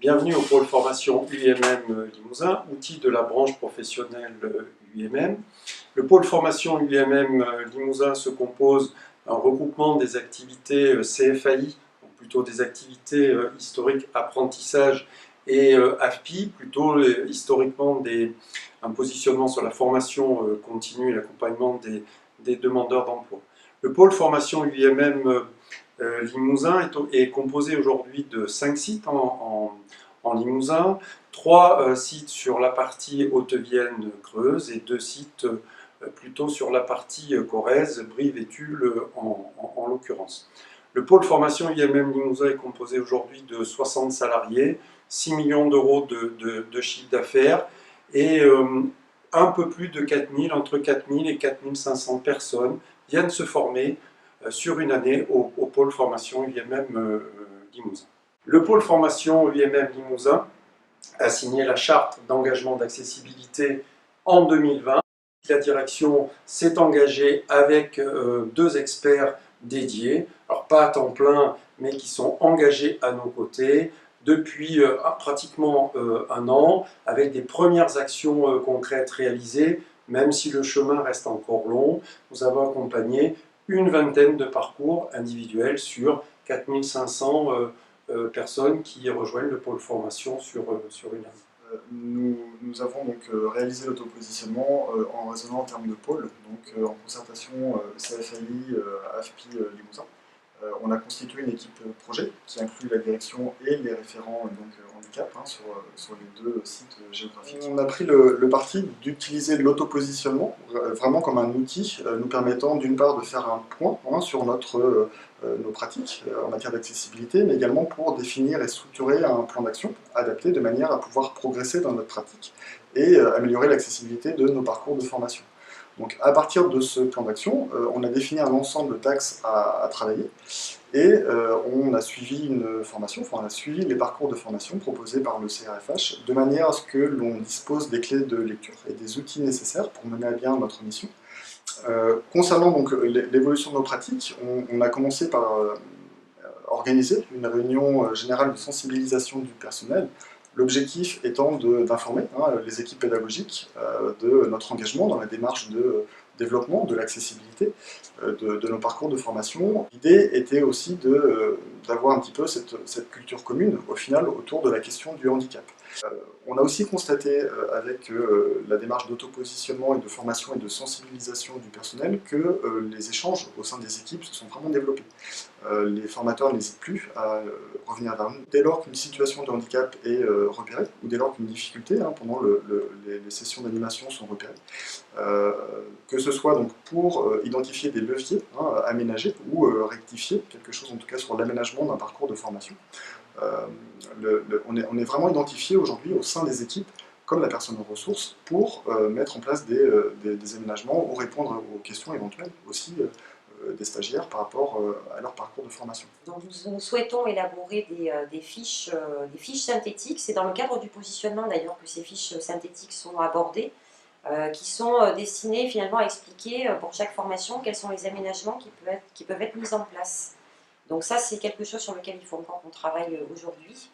Bienvenue au pôle formation UIMM Limousin, outil de la branche professionnelle UIMM. Le pôle formation UIMM Limousin se compose d'un regroupement des activités CFAI, ou plutôt des activités historiques apprentissage, et AFPI, plutôt historiquement un positionnement sur la formation continue et l'accompagnement des demandeurs d'emploi. Le pôle formation UIMM Limousin est composé aujourd'hui de 5 sites en Limousin, 3 sites sur la partie Haute-Vienne-Creuse et 2 sites plutôt sur la partie Corrèze, Brive et Tulle en l'occurrence. Le pôle formation UIMM Limousin est composé aujourd'hui de 60 salariés, 6 millions d'euros de chiffre d'affaires et un peu plus de 4000, entre 4000 et 4500 personnes viennent se former sur une année au pôle formation UIMM Limousin. Le pôle formation UIMM Limousin a signé la charte d'engagement d'accessibilité en 2020. La direction s'est engagée avec 2 experts dédiés, alors pas à temps plein, mais qui sont engagés à nos côtés depuis pratiquement un an, avec des premières actions concrètes réalisées, même si le chemin reste encore long. Nous avons accompagné une vingtaine de parcours individuels sur 4500 personnes qui rejoignent le pôle formation sur une année. Nous avons donc réalisé l'autopositionnement en raisonnant en termes de pôle, donc en concertation CFAI, AFPI Limousin. On a constitué une équipe projet qui inclut la direction et les référents handicap sur les 2 sites géographiques. On a pris le parti d'utiliser l'autopositionnement vraiment comme un outil nous permettant d'une part de faire un point sur nos pratiques en matière d'accessibilité, mais également pour définir et structurer un plan d'action adapté de manière à pouvoir progresser dans notre pratique et améliorer l'accessibilité de nos parcours de formation. Donc à partir de ce plan d'action, on a défini un ensemble d'axes à travailler et on a suivi une formation, on a suivi les parcours de formation proposés par le CRFH de manière à ce que l'on dispose des clés de lecture et des outils nécessaires pour mener à bien notre mission. Concernant donc l'évolution de nos pratiques, on a commencé par organiser une réunion générale de sensibilisation du personnel. L'objectif étant d'informer les équipes pédagogiques de notre engagement dans la démarche de développement de l'accessibilité de nos parcours de formation. L'idée était aussi d'avoir un petit peu cette culture commune, au final, autour de la question du handicap. On a aussi constaté avec la démarche d'autopositionnement et de formation et de sensibilisation du personnel que les échanges au sein des équipes se sont vraiment développés. Les formateurs n'hésitent plus à revenir vers nous dès lors qu'une situation de handicap est repérée, ou dès lors qu'une difficulté pendant les sessions d'animation sont repérées. Que ce soit donc pour identifier des leviers aménagés ou rectifier quelque chose en tout cas sur l'aménagement d'un parcours de formation. On est vraiment identifié aujourd'hui au sein des équipes comme la personne en ressources pour mettre en place des aménagements ou répondre aux questions éventuelles aussi des stagiaires par rapport à leur parcours de formation. Donc nous souhaitons élaborer des fiches synthétiques. C'est dans le cadre du positionnement d'ailleurs que ces fiches synthétiques sont abordées, qui sont destinées finalement à expliquer pour chaque formation quels sont les aménagements qui peuvent être mis en place. Donc ça, c'est quelque chose sur lequel il faut encore qu'on travaille aujourd'hui.